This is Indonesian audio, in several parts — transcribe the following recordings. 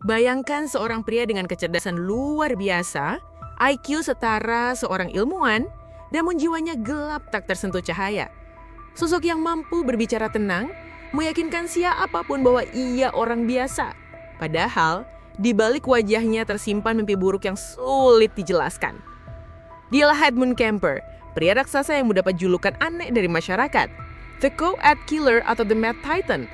Bayangkan seorang pria dengan kecerdasan luar biasa, IQ setara seorang ilmuwan, namun jiwanya gelap tak tersentuh cahaya. Sosok yang mampu berbicara tenang, meyakinkan siapapun bahwa ia orang biasa. Padahal, di balik wajahnya tersimpan mimpi buruk yang sulit dijelaskan. Dialah Edmund Kemper, pria raksasa yang mendapat julukan aneh dari masyarakat, The Co-Ed Killer atau The Mad Titan.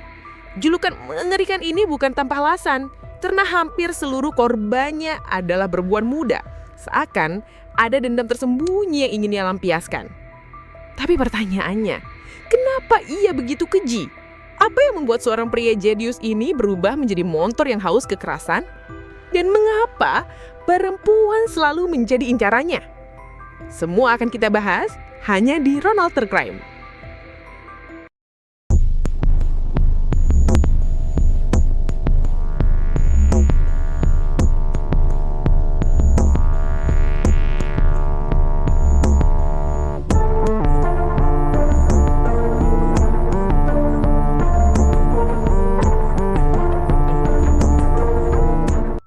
Julukan mengerikan ini bukan tanpa alasan, karena hampir seluruh korbannya adalah perempuan muda. Seakan ada dendam tersembunyi yang ingin ia lampiaskan. Tapi pertanyaannya, kenapa ia begitu keji? Apa yang membuat seorang pria jenius ini berubah menjadi monster yang haus kekerasan? Dan mengapa perempuan selalu menjadi incarannya? Semua akan kita bahas hanya di Ronald True Crime.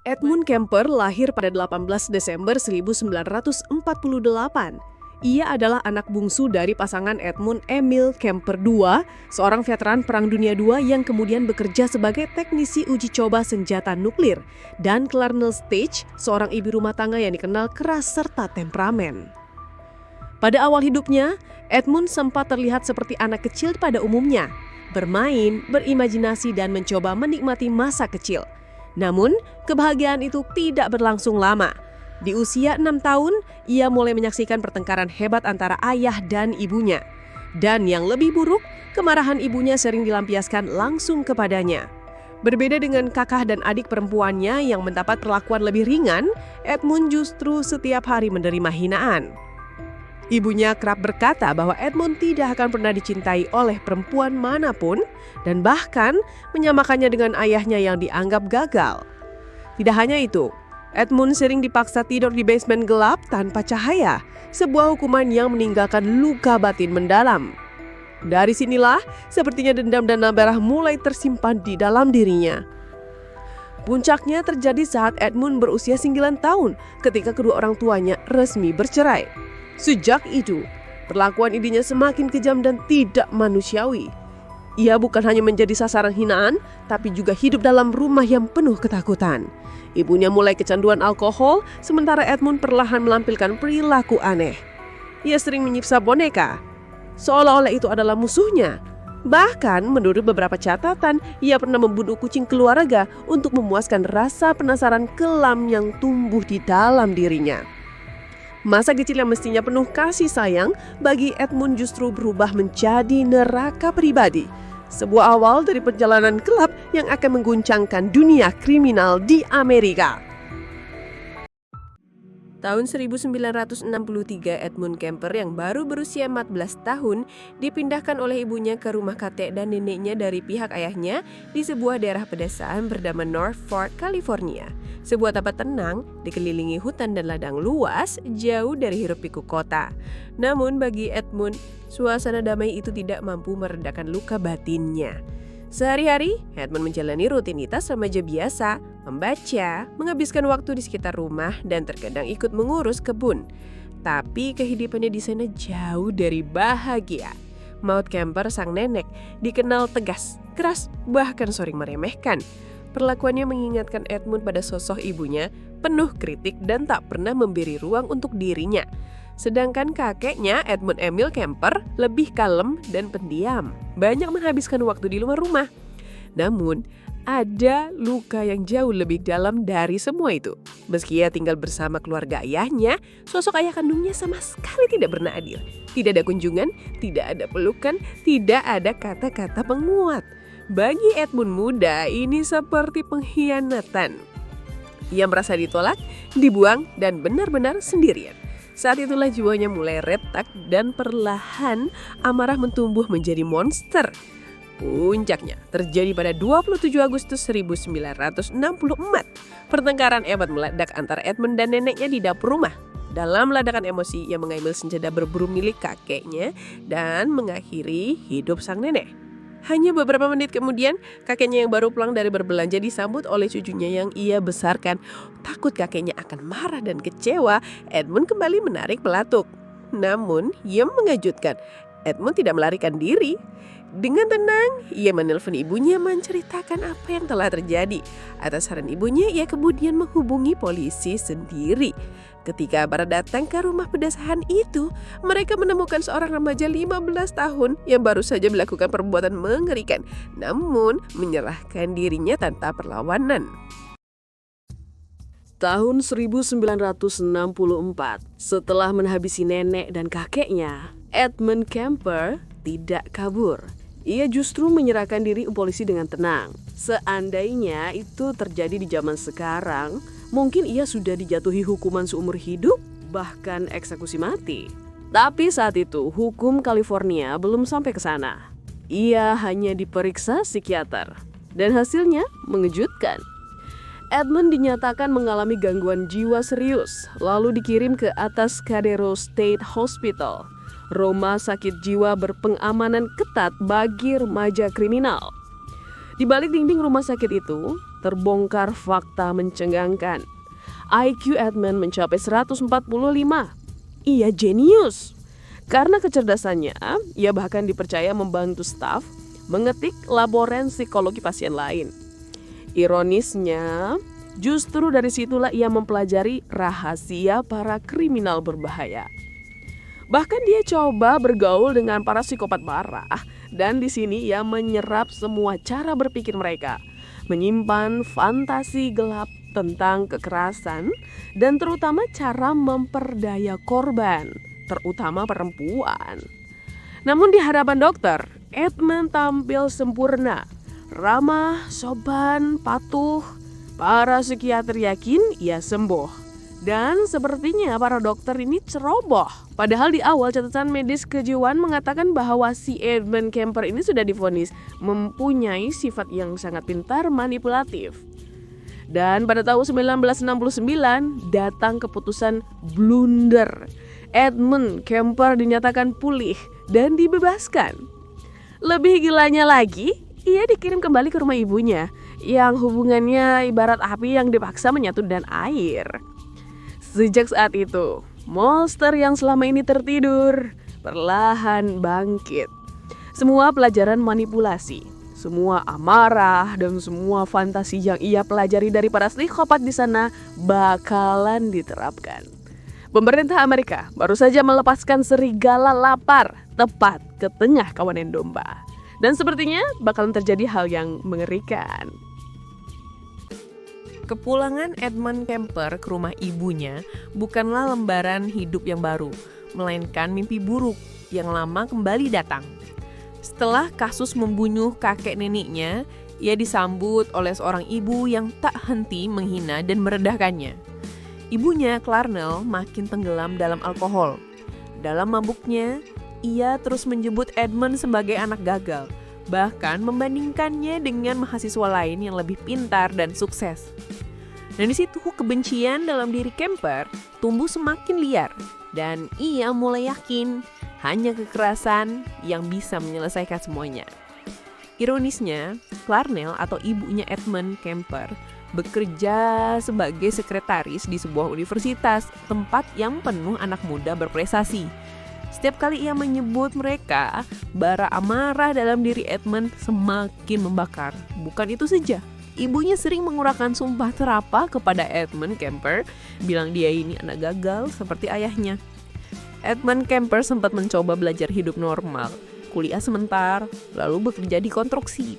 Edmund Kemper lahir pada 18 Desember 1948. Ia adalah anak bungsu dari pasangan Edmund Emil Kemper II, seorang veteran Perang Dunia II yang kemudian bekerja sebagai teknisi uji coba senjata nuklir, dan Clarnell Stage, seorang ibu rumah tangga yang dikenal keras serta temperamen. Pada awal hidupnya, Edmund sempat terlihat seperti anak kecil pada umumnya, bermain, berimajinasi, dan mencoba menikmati masa kecil. Namun, kebahagiaan itu tidak berlangsung lama. Di usia 6 tahun, ia mulai menyaksikan pertengkaran hebat antara ayah dan ibunya. Dan yang lebih buruk, kemarahan ibunya sering dilampiaskan langsung kepadanya. Berbeda dengan kakak dan adik perempuannya yang mendapat perlakuan lebih ringan, Edmund justru setiap hari menerima hinaan. Ibunya kerap berkata bahwa Edmund tidak akan pernah dicintai oleh perempuan manapun dan bahkan menyamakannya dengan ayahnya yang dianggap gagal. Tidak hanya itu, Edmund sering dipaksa tidur di basement gelap tanpa cahaya, sebuah hukuman yang meninggalkan luka batin mendalam. Dari sinilah, sepertinya dendam dan amarah mulai tersimpan di dalam dirinya. Puncaknya terjadi saat Edmund berusia 9 tahun ketika kedua orang tuanya resmi bercerai. Sejak itu, perlakuan ibunya semakin kejam dan tidak manusiawi. Ia bukan hanya menjadi sasaran hinaan, tapi juga hidup dalam rumah yang penuh ketakutan. Ibunya mulai kecanduan alkohol, sementara Edmund perlahan melampilkan perilaku aneh. Ia sering menyiksa boneka, seolah-olah itu adalah musuhnya. Bahkan, menurut beberapa catatan, ia pernah membunuh kucing keluarga untuk memuaskan rasa penasaran kelam yang tumbuh di dalam dirinya. Masa kecil yang mestinya penuh kasih sayang bagi Edmund justru berubah menjadi neraka pribadi. Sebuah awal dari perjalanan gelap yang akan mengguncangkan dunia kriminal di Amerika. Tahun 1963, Edmund Kemper yang baru berusia 14 tahun dipindahkan oleh ibunya ke rumah kakek dan neneknya dari pihak ayahnya di sebuah daerah pedesaan bernama North Fork, California. Sebuah tempat tenang, dikelilingi hutan dan ladang luas, jauh dari hiruk-pikuk kota. Namun bagi Edmund, suasana damai itu tidak mampu meredakan luka batinnya. Sehari-hari, Edmund menjalani rutinitas remaja biasa, membaca, menghabiskan waktu di sekitar rumah, dan terkadang ikut mengurus kebun. Tapi kehidupannya di sana jauh dari bahagia. Maud Kemper, sang nenek, dikenal tegas, keras, bahkan sering meremehkan. Perlakuannya mengingatkan Edmund pada sosok ibunya, penuh kritik dan tak pernah memberi ruang untuk dirinya. Sedangkan kakeknya, Edmund Emil Kemper, lebih kalem dan pendiam, banyak menghabiskan waktu di luar rumah. Namun, ada luka yang jauh lebih dalam dari semua itu. Meski ia tinggal bersama keluarga ayahnya, sosok ayah kandungnya sama sekali tidak pernah hadir. Tidak ada kunjungan, tidak ada pelukan, tidak ada kata-kata penguat. Bagi Edmund muda, ini seperti pengkhianatan. Ia merasa ditolak, dibuang, dan benar-benar sendirian. Saat itulah jiwanya mulai retak dan perlahan amarah mentumbuh menjadi monster. Puncaknya terjadi pada 27 Agustus 1964. Pertengkaran hebat meledak antara Edmund dan neneknya di dapur rumah. Dalam ledakan emosi, ia mengambil senjata berburu milik kakeknya dan mengakhiri hidup sang nenek. Hanya beberapa menit kemudian, kakeknya yang baru pulang dari berbelanja disambut oleh cucunya yang ia besarkan. Takut kakeknya akan marah dan kecewa, Edmund kembali menarik pelatuk. Namun, ia mengejutkan. Edmund tidak melarikan diri. Dengan tenang, ia menelpon ibunya menceritakan apa yang telah terjadi. Atas saran ibunya, ia kemudian menghubungi polisi sendiri. Ketika para datang ke rumah pedesahan itu, mereka menemukan seorang remaja 15 tahun yang baru saja melakukan perbuatan mengerikan, namun menyerahkan dirinya tanpa perlawanan. Tahun 1964, setelah menghabisi nenek dan kakeknya, Edmund Kemper tidak kabur. Ia justru menyerahkan diri ke polisi dengan tenang. Seandainya itu terjadi di zaman sekarang, mungkin ia sudah dijatuhi hukuman seumur hidup, bahkan eksekusi mati. Tapi saat itu, hukum California belum sampai ke sana. Ia hanya diperiksa psikiater, dan hasilnya mengejutkan. Edmund dinyatakan mengalami gangguan jiwa serius, lalu dikirim ke Atascadero State Hospital, rumah sakit jiwa berpengamanan ketat bagi remaja kriminal. Di balik dinding rumah sakit itu, terbongkar fakta mencengangkan. IQ Edmund mencapai 145. Ia jenius. Karena kecerdasannya, ia bahkan dipercaya membantu staf mengetik laporan psikologi pasien lain. Ironisnya, justru dari situlah ia mempelajari rahasia para kriminal berbahaya. Bahkan dia coba bergaul dengan para psikopat parah, dan di sini ia menyerap semua cara berpikir mereka, menyimpan fantasi gelap tentang kekerasan dan terutama cara memperdaya korban, terutama perempuan. Namun di hadapan dokter, Edmund tampil sempurna, ramah, sopan, patuh. Para psikiater yakin ia sembuh. Dan sepertinya para dokter ini ceroboh. Padahal di awal catatan medis kejiwaan mengatakan bahwa si Edmund Kemper ini sudah divonis mempunyai sifat yang sangat pintar manipulatif. Dan pada tahun 1969 datang keputusan blunder. Edmund Kemper dinyatakan pulih dan dibebaskan. Lebih gilanya lagi, ia dikirim kembali ke rumah ibunya yang hubungannya ibarat api yang dipaksa menyatu dengan air. Sejak saat itu, monster yang selama ini tertidur perlahan bangkit. Semua pelajaran manipulasi, semua amarah, dan semua fantasi yang ia pelajari dari para psikopat di sana bakalan diterapkan. Pemerintah Amerika baru saja melepaskan serigala lapar tepat ke tengah kawanan domba. Dan sepertinya bakalan terjadi hal yang mengerikan. Kepulangan Edmund Kemper ke rumah ibunya bukanlah lembaran hidup yang baru, melainkan mimpi buruk yang lama kembali datang. Setelah kasus membunuh kakek neneknya, ia disambut oleh seorang ibu yang tak henti menghina dan merendahkannya. Ibunya, Clarnell, makin tenggelam dalam alkohol. Dalam mabuknya, ia terus menyebut Edmund sebagai anak gagal, bahkan membandingkannya dengan mahasiswa lain yang lebih pintar dan sukses. Dan di situ kebencian dalam diri Kemper tumbuh semakin liar dan ia mulai yakin hanya kekerasan yang bisa menyelesaikan semuanya. Ironisnya, Clarnell atau ibunya Edmund Kemper bekerja sebagai sekretaris di sebuah universitas, tempat yang penuh anak muda berprestasi. Setiap kali ia menyebut mereka, bara amarah dalam diri Edmund semakin membakar. Bukan itu saja, ibunya sering mengurangkan sumpah serapah kepada Edmund Kemper, bilang dia ini anak gagal seperti ayahnya. Edmund Kemper sempat mencoba belajar hidup normal, kuliah sebentar, lalu bekerja di konstruksi.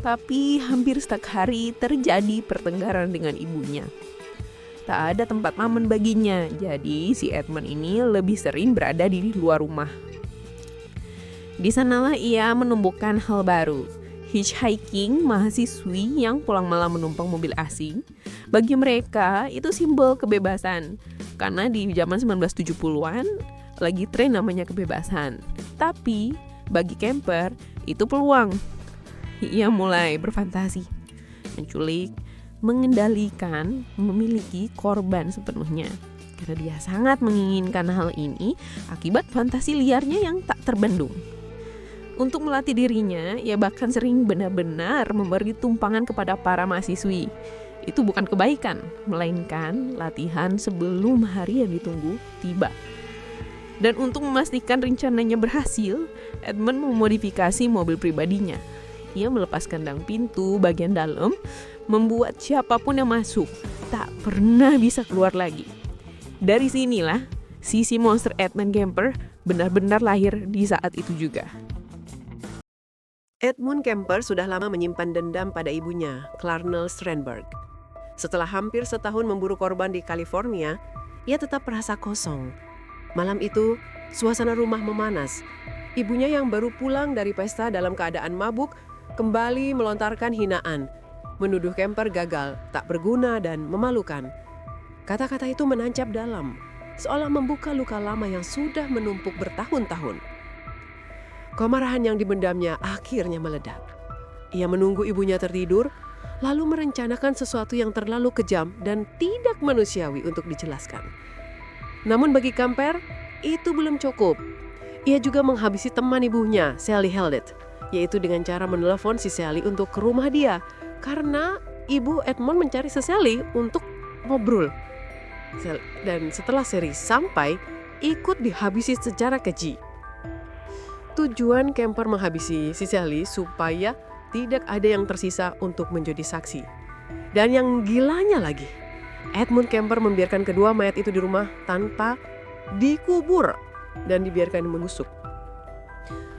Tapi hampir setiap hari terjadi pertengkaran dengan ibunya. Tak ada tempat aman baginya, jadi si Edmund ini lebih sering berada di luar rumah. Di sanalah ia menemukan hal baru, hitchhiking mahasiswi yang pulang malam menumpang mobil asing. Bagi mereka itu simbol kebebasan, karena di zaman 1970-an lagi tren namanya kebebasan. Tapi bagi Kemper itu peluang. Ia mulai berfantasi, menculik, mengendalikan, memiliki korban sepenuhnya. Karena dia sangat menginginkan hal ini akibat fantasi liarnya yang tak terbendung. Untuk melatih dirinya, ia bahkan sering benar-benar memberi tumpangan kepada para mahasiswi. Itu bukan kebaikan, melainkan latihan sebelum hari yang ditunggu tiba. Dan untuk memastikan rencananya berhasil, Edmund memodifikasi mobil pribadinya. Ia melepaskan dang pintu bagian dalam, membuat siapapun yang masuk tak pernah bisa keluar lagi. Dari sinilah sisi monster Edmund Kemper benar-benar lahir di saat itu juga. Edmund Kemper sudah lama menyimpan dendam pada ibunya, Clarnell Strandberg. Setelah hampir setahun memburu korban di California, ia tetap merasa kosong. Malam itu, suasana rumah memanas. Ibunya yang baru pulang dari pesta dalam keadaan mabuk kembali melontarkan hinaan, menuduh Kemper gagal, tak berguna dan memalukan. Kata-kata itu menancap dalam, seolah membuka luka lama yang sudah menumpuk bertahun-tahun. Kemarahan yang dibendamnya akhirnya meledak. Ia menunggu ibunya tertidur, lalu merencanakan sesuatu yang terlalu kejam dan tidak manusiawi untuk dijelaskan. Namun bagi Kemper, itu belum cukup. Ia juga menghabisi teman ibunya, Sally Heldet, yaitu dengan cara menelepon si Sally untuk ke rumah dia, karena ibu Edmund mencari si Sally untuk ngobrol. Dan setelah Sally sampai, ikut dihabisi secara keji. Tujuan Kemper menghabisi si Sally supaya tidak ada yang tersisa untuk menjadi saksi. Dan yang gilanya lagi, Edmund Kemper membiarkan kedua mayat itu di rumah tanpa dikubur dan dibiarkan menusuk.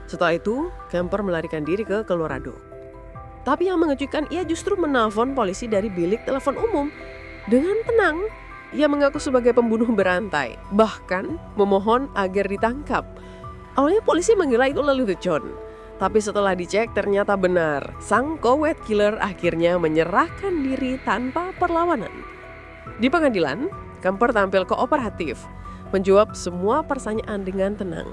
Setelah itu, Kemper melarikan diri ke Colorado. Tapi yang mengejutkan, ia justru menelpon polisi dari bilik telepon umum. Dengan tenang, ia mengaku sebagai pembunuh berantai, bahkan memohon agar ditangkap. Awalnya polisi mengira itu lelucon, tapi setelah dicek ternyata benar. Sang co-ed killer akhirnya menyerahkan diri tanpa perlawanan. Di pengadilan, Kemper tampil kooperatif, menjawab semua pertanyaan dengan tenang.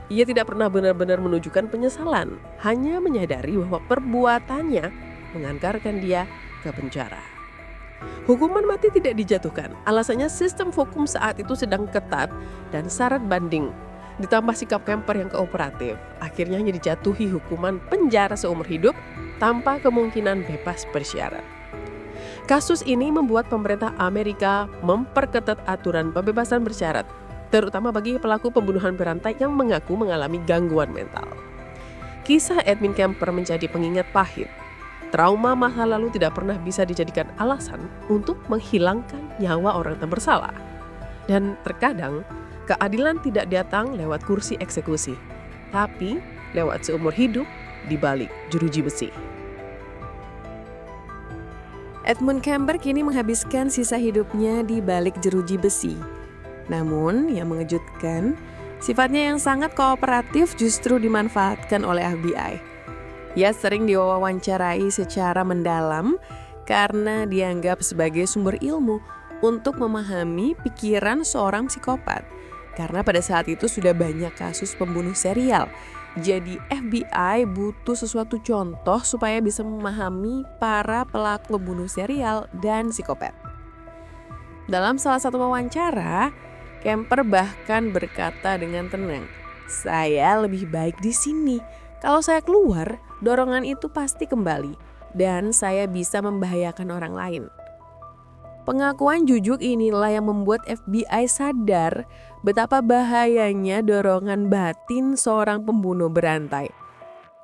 Ia tidak pernah benar-benar menunjukkan penyesalan, hanya menyadari bahwa perbuatannya mengantarkan dia ke penjara. Hukuman mati tidak dijatuhkan, alasannya sistem hukum saat itu sedang ketat dan syarat banding. Ditambah sikap Kemper yang kooperatif, akhirnya hanya dijatuhi hukuman penjara seumur hidup tanpa kemungkinan bebas bersyarat. Kasus ini membuat pemerintah Amerika memperketat aturan pembebasan bersyarat, terutama bagi pelaku pembunuhan berantai yang mengaku mengalami gangguan mental. Kisah Edmund Kemper menjadi pengingat pahit. Trauma masa lalu tidak pernah bisa dijadikan alasan untuk menghilangkan nyawa orang yang bersalah. Dan terkadang, keadilan tidak datang lewat kursi eksekusi, tapi lewat seumur hidup di balik jeruji besi. Edmund Kemper kini menghabiskan sisa hidupnya di balik jeruji besi. Namun, yang mengejutkan, sifatnya yang sangat kooperatif justru dimanfaatkan oleh FBI. Ia sering diwawancarai secara mendalam karena dianggap sebagai sumber ilmu untuk memahami pikiran seorang psikopat. Karena pada saat itu sudah banyak kasus pembunuh serial. Jadi FBI butuh sesuatu contoh supaya bisa memahami para pelaku pembunuh serial dan psikopat. Dalam salah satu wawancara, Kemper bahkan berkata dengan tenang, "Saya lebih baik di sini. Kalau saya keluar, dorongan itu pasti kembali dan saya bisa membahayakan orang lain." Pengakuan jujur inilah yang membuat FBI sadar betapa bahayanya dorongan batin seorang pembunuh berantai.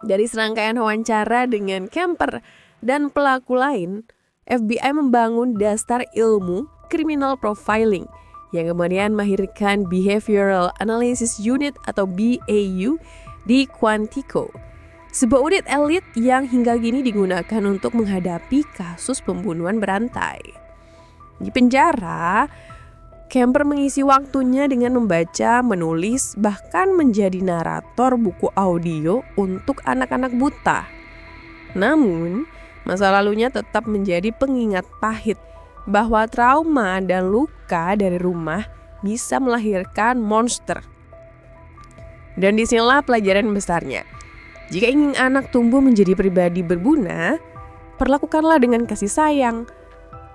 Dari serangkaian wawancara dengan Kemper dan pelaku lain, FBI membangun dasar ilmu criminal profiling yang kemudian melahirkan Behavioral Analysis Unit atau BAU di Quantico, sebuah unit elit yang hingga kini digunakan untuk menghadapi kasus pembunuhan berantai. Di penjara, Kemper mengisi waktunya dengan membaca, menulis, bahkan menjadi narator buku audio untuk anak-anak buta. Namun, masa lalunya tetap menjadi pengingat pahit bahwa trauma dan luka dari rumah bisa melahirkan monster. Dan disinilah pelajaran besarnya. Jika ingin anak tumbuh menjadi pribadi berguna, perlakukanlah dengan kasih sayang.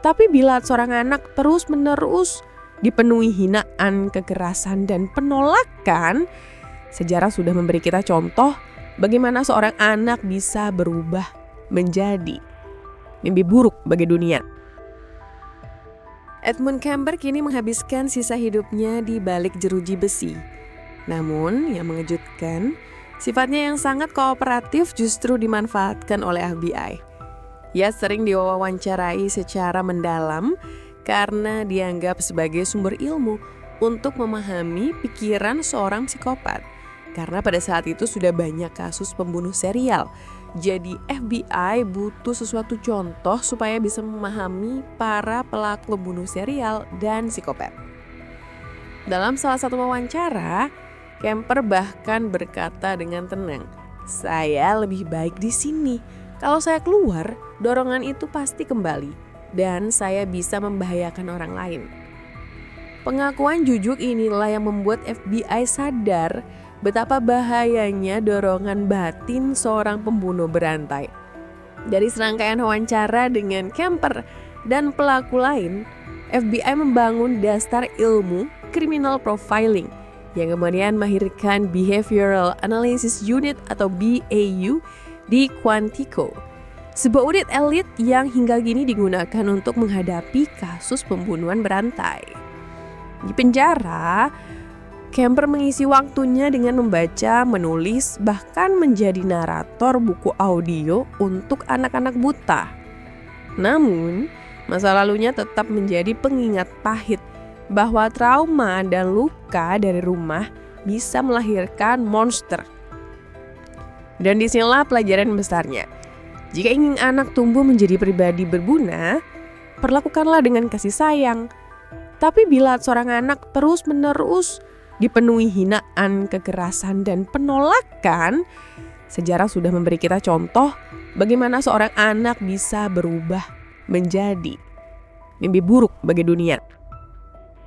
Tapi bila seorang anak terus-menerus dipenuhi hinaan, kekerasan, dan penolakan, sejarah sudah memberi kita contoh bagaimana seorang anak bisa berubah menjadi mimpi buruk bagi dunia. Edmund Kemper kini menghabiskan sisa hidupnya di balik jeruji besi. Namun, yang mengejutkan, sifatnya yang sangat kooperatif justru dimanfaatkan oleh FBI. Ia sering diwawancarai secara mendalam karena dianggap sebagai sumber ilmu untuk memahami pikiran seorang psikopat. Karena pada saat itu sudah banyak kasus pembunuh serial. Jadi FBI butuh sesuatu contoh supaya bisa memahami para pelaku pembunuh serial dan psikopat. Dalam salah satu wawancara, Kemper bahkan berkata dengan tenang, "Saya lebih baik di sini. Kalau saya keluar, dorongan itu pasti kembali dan saya bisa membahayakan orang lain." Pengakuan Jujuk inilah yang membuat FBI sadar betapa bahayanya dorongan batin seorang pembunuh berantai. Dari serangkaian wawancara dengan Kemper dan pelaku lain, FBI membangun dasar ilmu criminal profiling yang kemudian melahirkan Behavioral Analysis Unit atau BAU di Quantico, sebuah unit elit yang hingga kini digunakan untuk menghadapi kasus pembunuhan berantai. Di penjara, Kemper mengisi waktunya dengan membaca, menulis, bahkan menjadi narator buku audio untuk anak-anak buta. Namun, masa lalunya tetap menjadi pengingat pahit bahwa trauma dan luka dari rumah bisa melahirkan monster. Dan disinilah pelajaran besarnya. Jika ingin anak tumbuh menjadi pribadi berguna, perlakukanlah dengan kasih sayang. Tapi bila seorang anak terus-menerus dipenuhi hinaan, kekerasan, dan penolakan, sejarah sudah memberi kita contoh bagaimana seorang anak bisa berubah menjadi mimpi buruk bagi dunia.